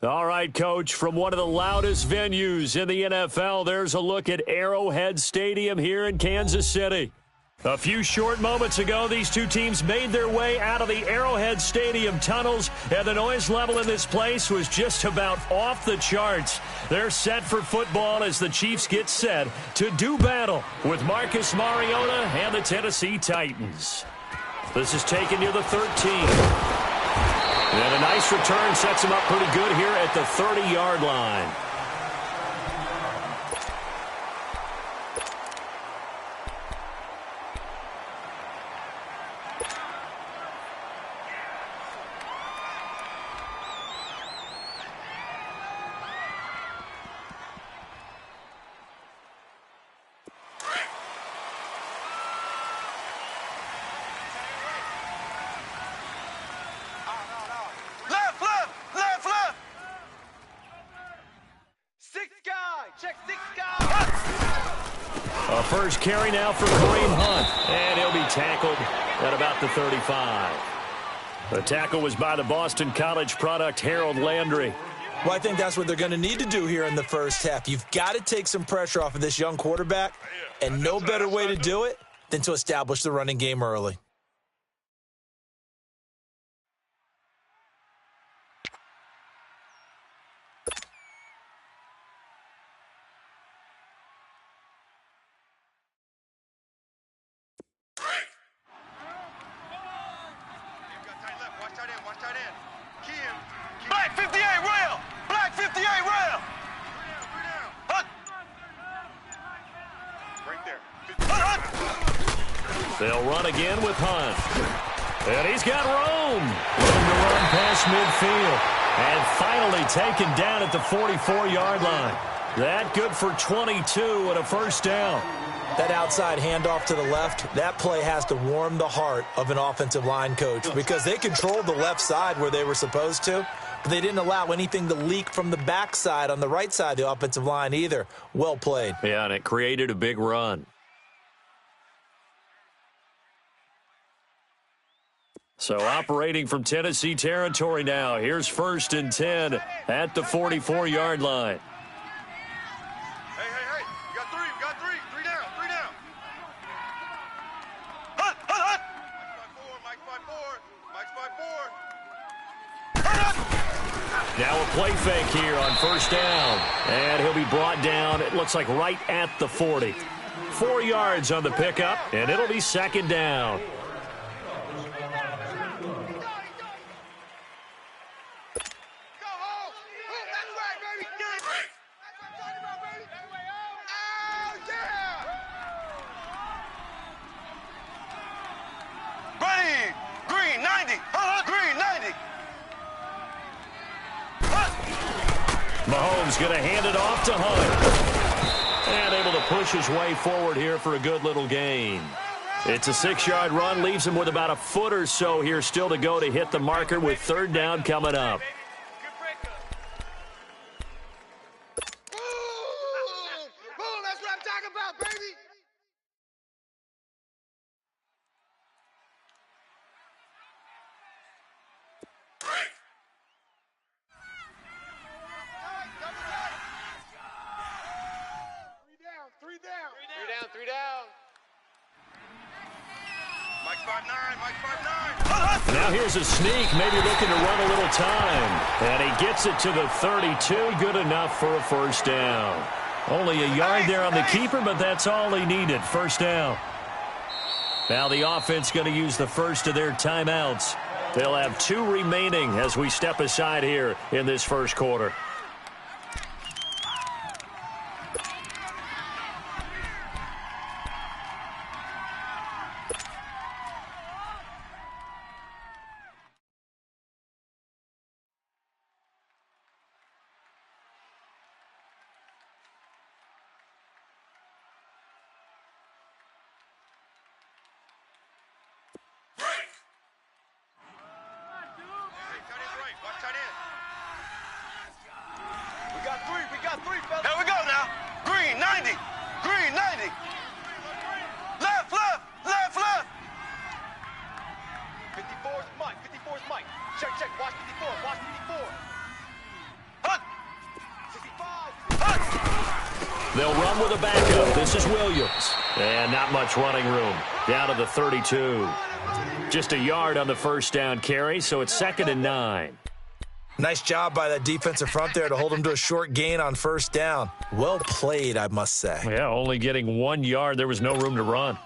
All right, Coach, from one of the loudest venues in the NFL, there's a look at Arrowhead Stadium here in Kansas City. A few short moments ago, these two teams made their way out of the Arrowhead Stadium tunnels, and the noise level in this place was just about off the charts. They're set for football as the Chiefs get set to do battle with Marcus Mariota and the Tennessee Titans. This is taken near the 13. And a nice return sets him up pretty good here at the 30-yard line. A first carry now for Kareem Hunt, and he'll be tackled at about the 35. The tackle was by the Boston College product, Harold Landry. Well, I think that's what they're going to need to do here in the first half. You've got to take some pressure off of this young quarterback, and no better way to do it than to establish the running game early. Black 58 rail! Black 58 rail! Right there. They'll run again with Hunt. And he's got room. Room to run past midfield. And finally taken down at the 44-yard line. That good for 22 and a first down. That outside handoff to the left, that play has to warm the heart of an offensive line coach because they controlled the left side where they were supposed to, but they didn't allow anything to leak from the backside on the right side of the offensive line either. Well played. Yeah, and it created a big run. So operating from Tennessee territory now. Here's 1st and 10 at the 44-yard line. Hey. You got three. Three down. Mike's 5'4". Now a play fake here on first down. And he'll be brought down, it looks like right at the 40. 4 yards on the pickup, and it'll be 2nd down. Green 90. Green 90. Mahomes going to hand it off to Hunt. And able to push his way forward here for a good little gain. It's a 6-yard run, leaves him with about a foot or so here still to go to hit the marker with 3rd down coming up. Boom, that's what I'm talking about, baby. Three down. Mike's 5'9". Now here's a sneak, maybe looking to run a little time. And he gets it to the 32, good enough for a first down. Only a yard there on the keeper, but that's all he needed, first down. Now the offense going to use the first of their timeouts. They'll have 2 remaining as we step aside here in this first quarter. Here we go now. Green 90. Green 90. Left. 54's Mike. Check. Watch 54. They'll run with a backup. This is Williams. And not much running room. Down to the 32. Just a yard on the first down carry, so it's 2nd and 9. Nice job by that defensive front there to hold him to a short gain on first down. Well played, I must say. Yeah, only getting 1 yard. There was no room to run.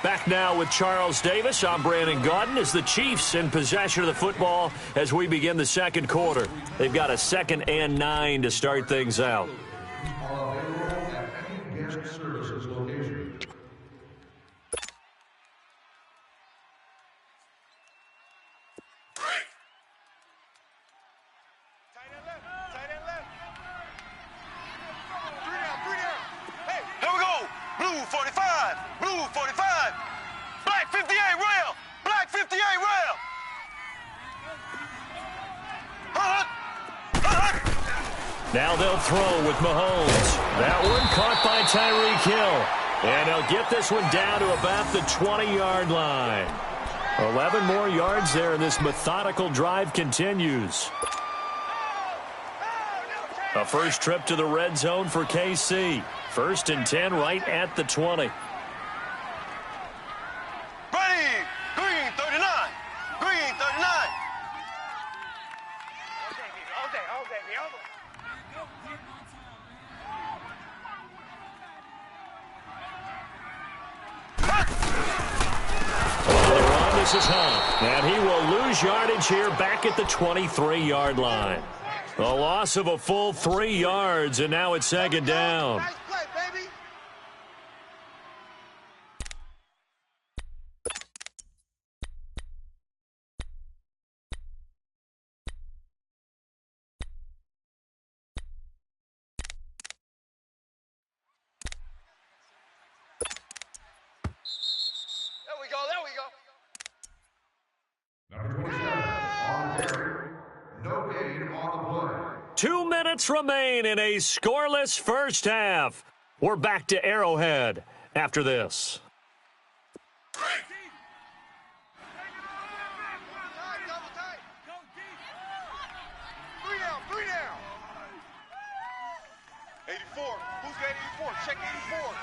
Back now with Charles Davis. I'm Brandon Gaudin as the Chiefs in possession of the football as we begin the second quarter. They've got a 2nd and 9 to start things out. Here we go. Blue 45. Blue 45. Black 58 rail. Black 58 rail. Now they'll throw with Mahomes. That one caught by Tyreek Hill. And they'll get this one down to about the 20-yard line. 11 more yards there, and this methodical drive continues. A first trip to the red zone for KC. 1st and 10 right at the 20. Ready. Green 39. Green 39. This is Hunt, and he will lose yardage here back at the 23-yard line. A loss of a full 3 yards, and now it's 2nd down. Nice play, baby. There we go. There we go. Number 27 on the carry. No gain on the play. 2 minutes remain in a scoreless first half. We're back to Arrowhead after this. Three down. 84. Who's got 84? Check 84.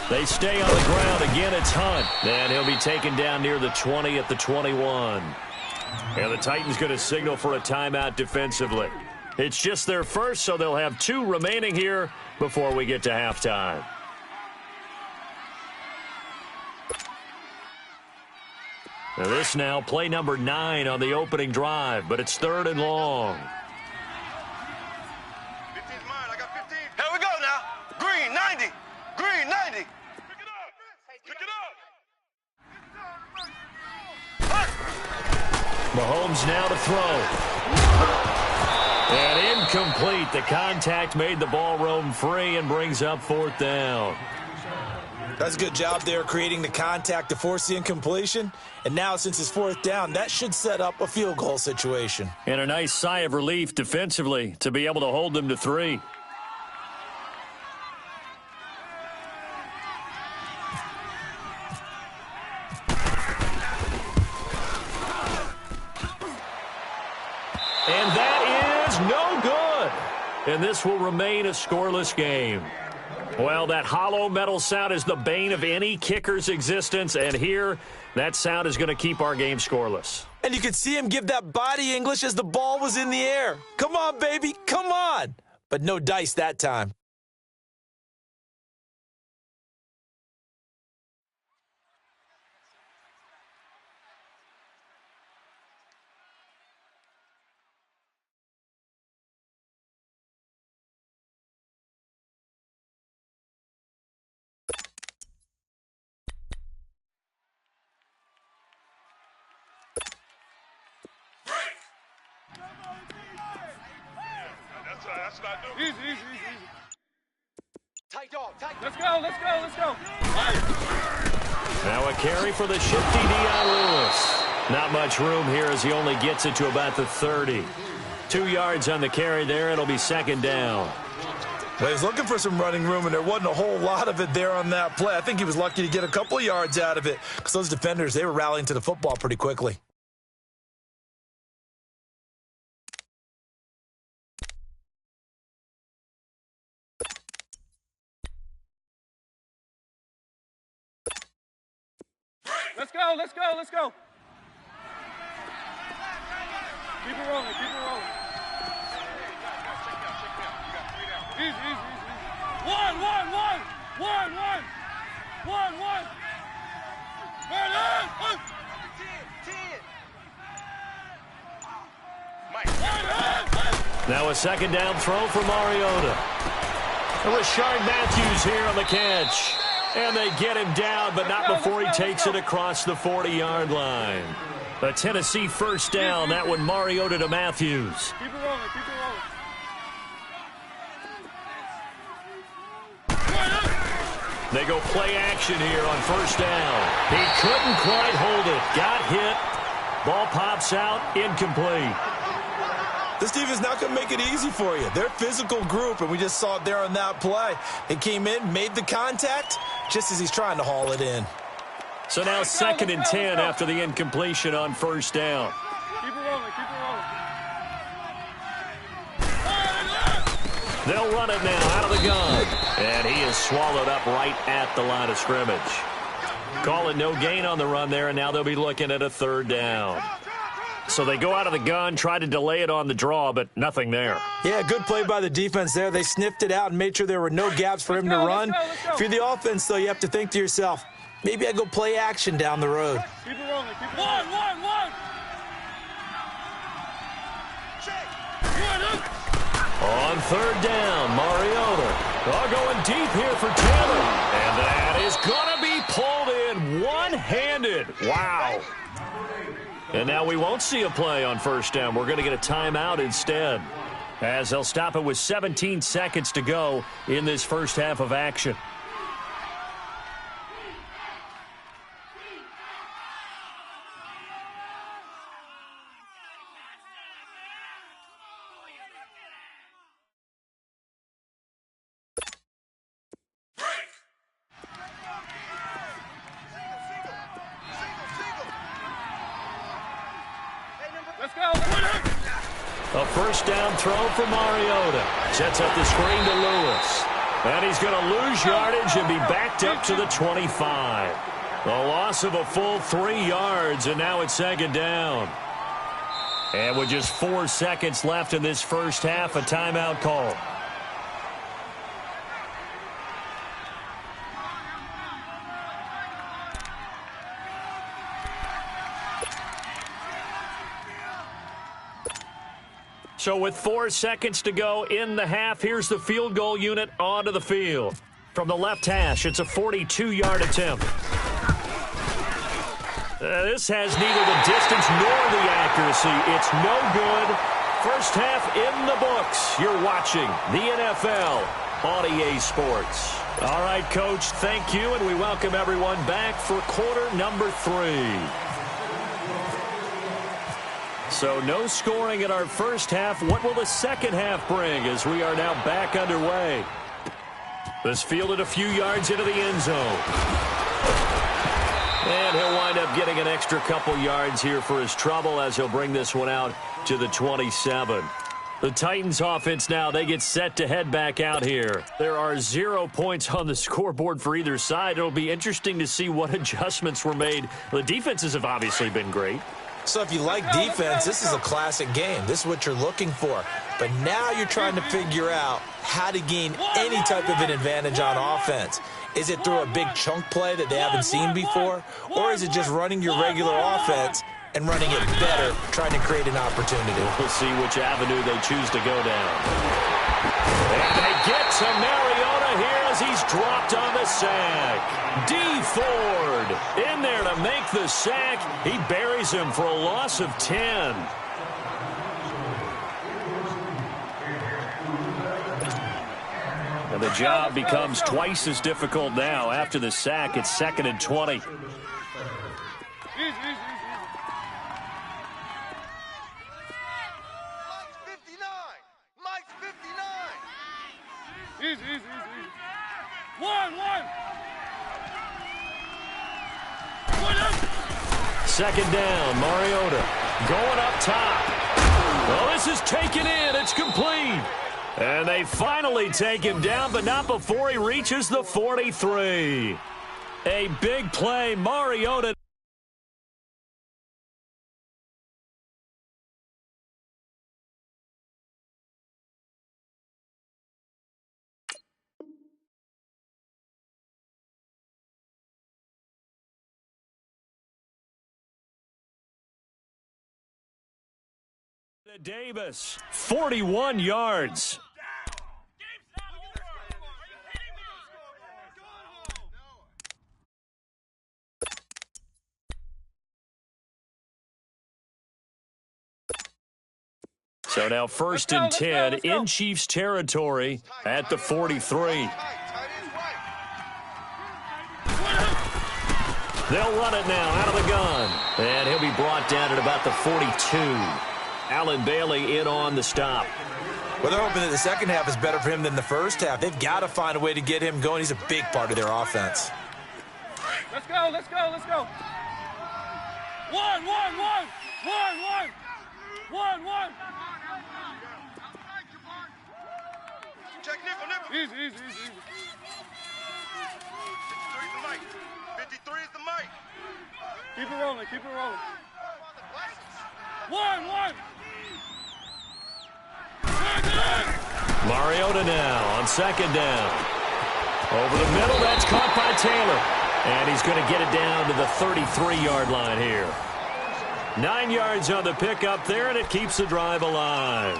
They stay on the ground. Again, it's Hunt. And he'll be taken down near the 20 at the 21. And the Titans going to signal for a timeout defensively. It's just their first, so they'll have 2 remaining here before we get to halftime. Now this now, play number 9 on the opening drive, but it's 3rd and long. 15's mine. I got 15. Here we go now. Green 90. Green 90. Pick it up. Pick it up. Mahomes now to throw. And incomplete. The contact made the ball roam free and brings up 4th down. That's a good job there creating the contact to force the incompletion. And now since it's 4th down, that should set up a field goal situation. And a nice sigh of relief defensively to be able to hold them to 3. And that is no good. And this will remain a scoreless game. Well, that hollow metal sound is the bane of any kicker's existence, and here, that sound is going to keep our game scoreless. And you could see him give that body English as the ball was in the air. Come on, baby, come on. But no dice that time. That's what I do. Easy. Tight dog. Let's go. Now a carry for the shifty Dion Lewis. Not much room here as he only gets it to about the 30. 2 yards on the carry there. It'll be second down. Well, he was looking for some running room, and there wasn't a whole lot of it there on that play. I think he was lucky to get a couple yards out of it because those defenders, they were rallying to the football pretty quickly. Let's go, let's go, let's go. Keep it rolling, keep it rolling. Easy, easy, easy. One. Now a second down throw for Mariota. Rashard Matthews here on the catch. And they get him down, but not before he takes it across the 40-yard line. A Tennessee first down. That one Mariota to Matthews. Keep it rolling, keep it rolling. They go play action here on first down. He couldn't quite hold it. Got hit. Ball pops out. Incomplete. This defense is not going to make it easy for you. They're a physical group, and we just saw it there on that play. They came in, made the contact, just as he's trying to haul it in. So now second and 10 after the incompletion on first down. Keep it rolling, keep it rolling. They'll run it now out of the gun. And he is swallowed up right at the line of scrimmage. Call it no gain on the run there, and now they'll be looking at a third down. So they go out of the gun, try to delay it on the draw, but nothing there. Yeah, good play by the defense there. They sniffed it out and made sure there were no gaps for him to run. Let's go. If you're the offense, though, you have to think to yourself, maybe I go play action down the road. Keep it rolling, keep it rolling. One. On third down, Mariota. Going deep here for Taylor. And that is going to be pulled in one-handed. Wow. And now we won't see a play on first down. We're going to get a timeout instead, as they'll stop it with 17 seconds to go in this first half of action. Let's go. A first down throw for Mariota. Sets up the screen to Lewis. And he's going to lose yardage and be backed up to the 25. A loss of a full 3 yards, and now it's second down. And with just 4 seconds left in this first half, a timeout call. So with 4 seconds to go in the half, here's the field goal unit onto the field. From the left hash, it's a 42-yard attempt. This has neither the distance nor the accuracy. It's no good. First half in the books. You're watching the NFL on EA Sports. All right, Coach, thank you, and we welcome everyone back for quarter number 3. So no scoring in our first half. What will the second half bring as we are now back underway? This fielded a few yards into the end zone. And he'll wind up getting an extra couple yards here for his trouble as he'll bring this one out to the 27. The Titans offense now, they get set to head back out here. There are 0 points on the scoreboard for either side. It'll be interesting to see what adjustments were made. The defenses have obviously been great. So if you like defense, this is a classic game. This is what you're looking for. But now you're trying to figure out how to gain any type of an advantage on offense. Is it through a big chunk play that they haven't seen before? Or is it just running your regular offense and running it better, trying to create an opportunity? We'll see which avenue they choose to go down. And they get to Mariota here as he's dropped on the sack. D. Ford in there to make the sack. He buries him for a loss of 10. And the job becomes twice as difficult now. After the sack, it's 2nd and 20. Easy. Easy, easy, easy, easy. One. Second down, Mariota going up top. Well, this is taken in. It's complete. And they finally take him down, but not before he reaches the 43. A big play, Mariota. Davis, 41 yards. So now first and 10 in Chiefs territory at the 43. They'll run it now out of the gun. And he'll be brought down at about the 42. Allen Bailey in on the stop. Well, they're hoping that the second half is better for him than the first half. They've got to find a way to get him going. He's a big part of their offense. Let's go. One. Check nickel. Easy. 53 is the mic. 53 is the mic. Keep it rolling. One. Mariota now on second down. Over the middle, that's caught by Taylor. And he's going to get it down to the 33-yard line here. 9 yards on the pickup there, and it keeps the drive alive.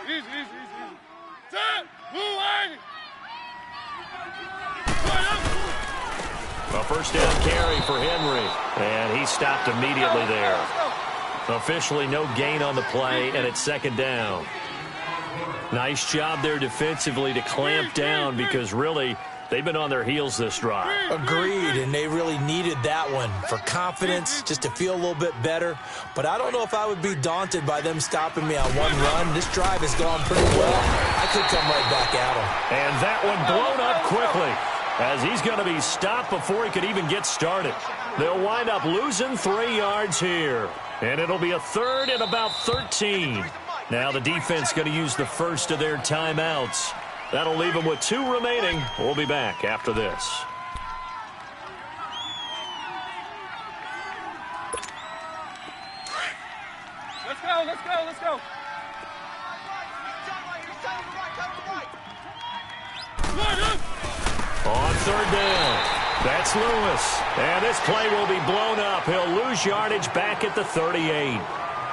Easy. Set. Move. A first down carry for Henry, and he stopped immediately there. Officially no gain on the play, and it's second down. Nice job there defensively to clamp down because really they've been on their heels this drive. Agreed, and they really needed that one for confidence, just to feel a little bit better. But I don't know if I would be daunted by them stopping me on one run. This drive has gone pretty well. I could come right back at them. And that one blown up quickly as he's going to be stopped before he could even get started. They'll wind up losing 3 yards here, and it'll be a third and about 13. Now the defense going to use the first of their timeouts. That'll leave them with 2 remaining. We'll be back after this. Let's go. On third down, that's Lewis. And this play will be blown up. He'll lose yardage back at the 38.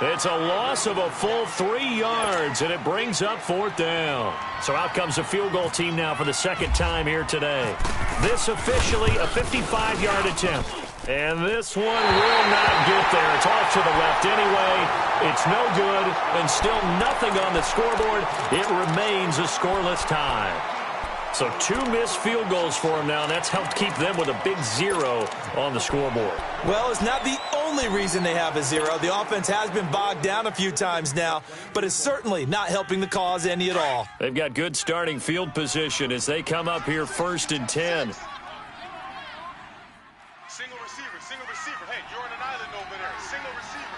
It's a loss of a full 3 yards, and it brings up fourth down. So out comes a field goal team now for the second time here today. This officially a 55-yard attempt. And this one will not get there. It's off to the left anyway. It's no good, and still nothing on the scoreboard. It remains a scoreless tie. So 2 missed field goals for him now, and that's helped keep them with a big 0 on the scoreboard. Well, it's not the only reason they have a 0. The offense has been bogged down a few times now, but it's certainly not helping the cause any at all. They've got good starting field position as they come up here first and 10. Single receiver. Hey, you're on an island over there. Single receiver.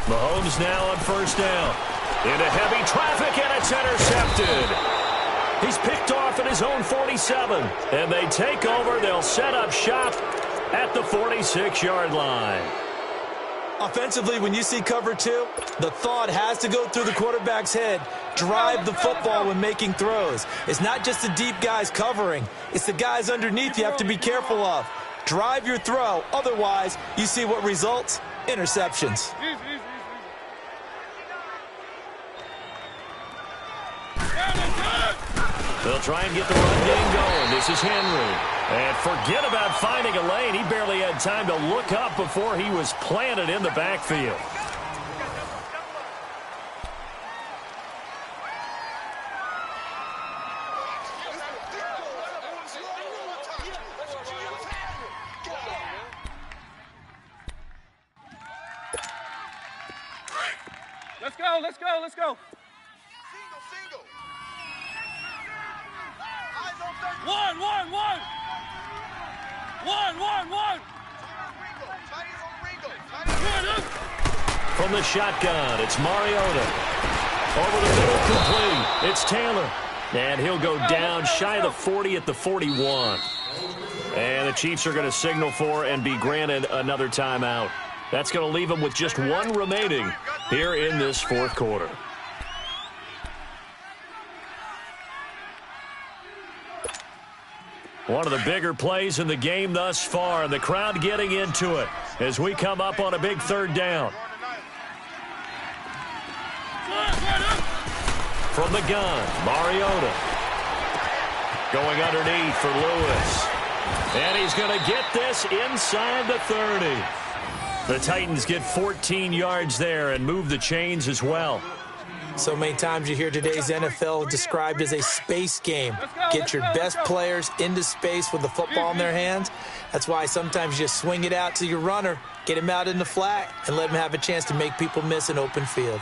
Mahomes now on first down. Into heavy traffic, and it's intercepted. He's picked off at his own 47. And they take over. They'll set up shop at the 46-yard line. Offensively, when you see cover 2, the thought has to go through the quarterback's head. Drive the football when making throws. It's not just the deep guys covering. It's the guys underneath you have to be careful of. Drive your throw. Otherwise, you see what results? Interceptions. They'll try and get the run game going. This is Henry. And forget about finding a lane. He barely had time to look up before he was planted in the backfield. Let's go, let's go, let's go. Single. Eyes on third. One. From the shotgun, it's Mariota. Over the middle, complete. It's Taylor. And he'll go down shy of the 40 at the 41. And the Chiefs are going to signal for and be granted another timeout. That's going to leave them with just one remaining here in this fourth quarter. One of the bigger plays in the game thus far, and the crowd getting into it as we come up on a big third down. From the gun, Mariota. Going underneath for Lewis. And he's going to get this inside the 30. The Titans get 14 yards there and move the chains as well. So many times you hear today's NFL described as a space game. Get your best players into space with the football in their hands. That's why sometimes you just swing it out to your runner, get him out in the flat, and let him have a chance to make people miss an open field.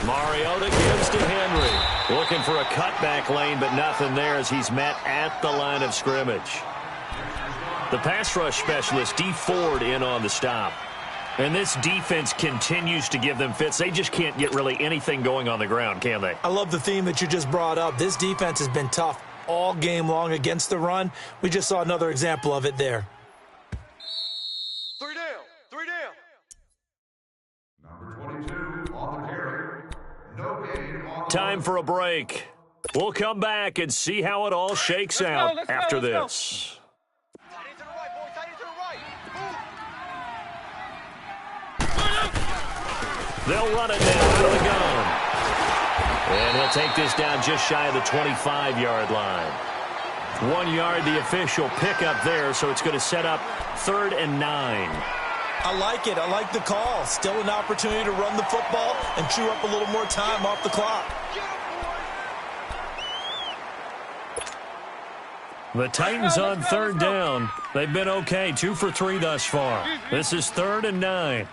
Mariota gives to Henry. Looking for a cutback lane, but nothing there as he's met at the line of scrimmage. The pass rush specialist, D. Ford, in on the stop. And this defense continues to give them fits. They just can't get really anything going on the ground, can they? I love the theme that you just brought up. This defense has been tough all game long against the run. We just saw another example of it there. Three down. Number 22 on the carry. No gain on Time for a break. We'll come back and see how it all shakes out after this. Tight end to the right, boy. Tight end to the right. They'll run it now out of the gun. And he'll take this down just shy of the 25-yard line. 1 yard, the official pickup there, so it's going to set up 3rd and 9. I like it. I like the call. Still an opportunity to run the football and chew up a little more time off the clock. The Titans on 3rd down. They've been okay, 2 for 3 thus far. This is 3rd and 9.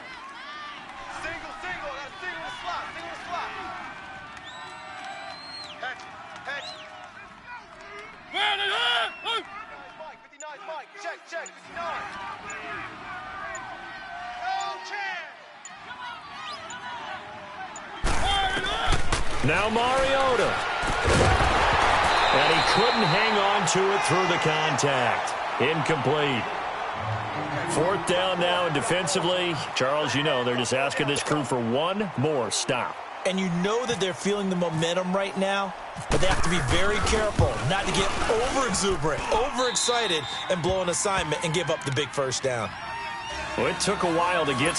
Check, 59. Now Mariota. And he couldn't hang on to it through the contact. Incomplete. 4th down now, and defensively, Charles, you know, they're just asking this crew for one more stop. And you know that they're feeling the momentum right now, but they have to be very careful not to get over-exuberant, overexcited, and blow an assignment and give up the big first down. Well, it took a while to get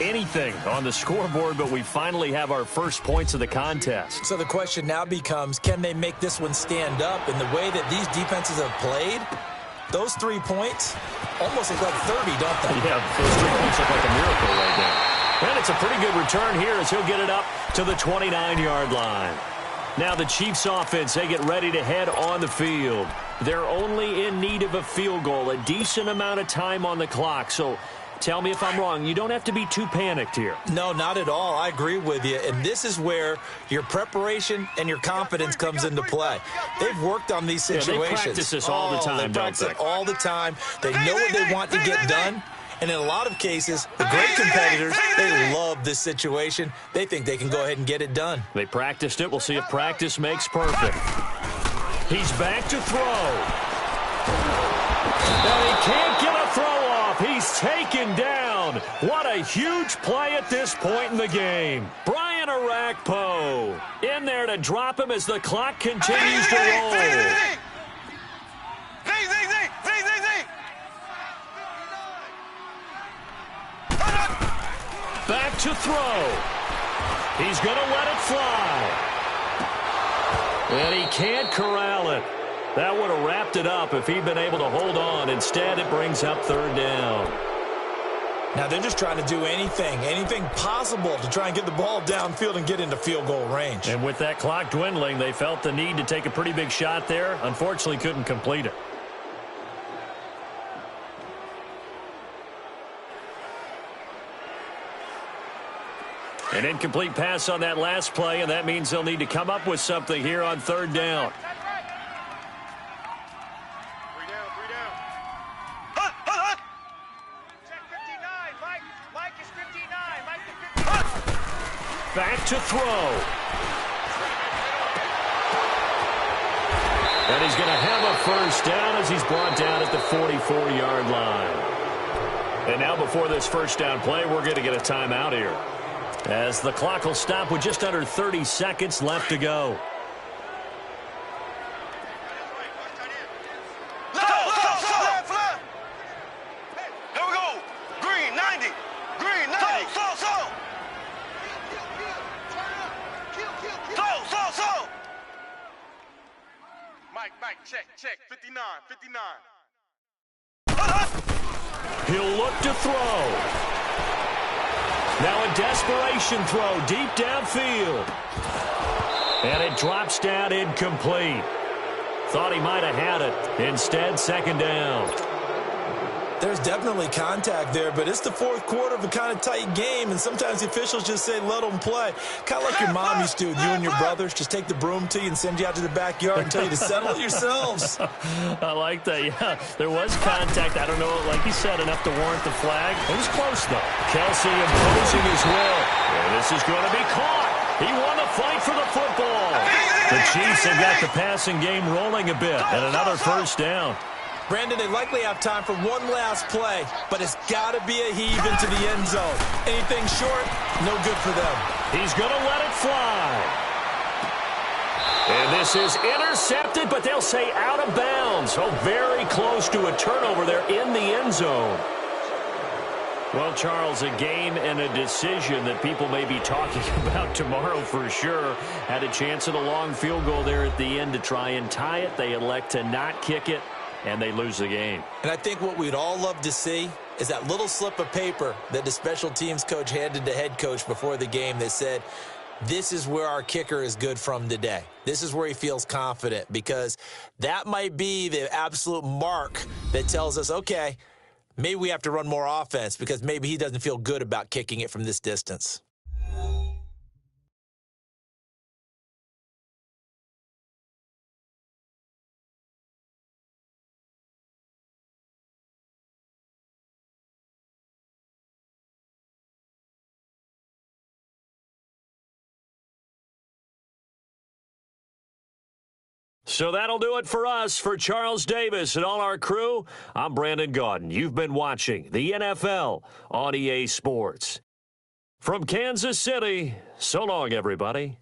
anything on the scoreboard, but we finally have our first points of the contest. So the question now becomes, can they make this one stand up? In the way that these defenses have played, those 3 points almost look like 30, don't they? Yeah, those 3 points look like a miracle right now. And it's a pretty good return here as he'll get it up to the 29-yard line. Now the Chiefs offense, they get ready to head on the field. They're only in need of a field goal, a decent amount of time on the clock. So tell me if I'm wrong. You don't have to be too panicked here. No, not at all. I agree with you. And this is where your preparation and your confidence comes into play. They've worked on these situations. They practice this all the time, They practice it all the time. They know what they want to get done. And in a lot of cases, the great competitors, they love this situation. They think they can go ahead and get it done. They practiced it. We'll see if practice makes perfect. He's back to throw. And he can't get a throw off. He's taken down. What a huge play at this point in the game. Brian Arakpo in there to drop him as the clock continues to roll. Back to throw. He's going to let it fly. And he can't corral it. That would have wrapped it up if he'd been able to hold on. Instead, it brings up 3rd down. Now they're just trying to do anything possible to try and get the ball downfield and get into field goal range. And with that clock dwindling, they felt the need to take a pretty big shot there. Unfortunately, couldn't complete it. An incomplete pass on that last play, and that means they'll need to come up with something here on third down. Three down. Hut, hut, hut. Check 59. Mike is 59. Mike to 59. Back to throw. And he's going to have a first down as he's brought down at the 44-yard line. And now before this first down play, we're going to get a timeout here, as the clock will stop with just under 30 seconds left to go. Left. Here we go. Green 90. Green 90. So. Mike, check. 59. He'll look to throw. Now a desperation throw deep downfield. And it drops down incomplete. Thought he might have had it. Instead, second down. There's definitely contact there, but it's the fourth quarter of a kind of tight game, and sometimes the officials just say, let them play. Kind of like your mom used to with you and your brothers. Just take the broom to you and send you out to the backyard and tell you to settle it yourselves. I like that, yeah. There was contact. I don't know, like you said, enough to warrant the flag. It was close, though. Kelsey imposing his will. And this is going to be caught. He won the fight for the football. The Chiefs have got the passing game rolling a bit, and another first down. Brandon, they likely have time for one last play, but it's got to be a heave into the end zone. Anything short, no good for them. He's going to let it fly. And this is intercepted, but they'll say out of bounds. Oh, very close to a turnover there in the end zone. Well, Charles, a game and a decision that people may be talking about tomorrow for sure. Had a chance at a long field goal there at the end to try and tie it. They elect to not kick it, and they lose the game. And I think what we'd all love to see is that little slip of paper that the special teams coach handed to head coach before the game that said, this is where our kicker is good from today. This is where he feels confident, because that might be the absolute mark that tells us, okay, maybe we have to run more offense because maybe he doesn't feel good about kicking it from this distance. So that'll do it for us. For Charles Davis and all our crew, I'm Brandon Gaudin. You've been watching the NFL on EA Sports. From Kansas City, so long, everybody.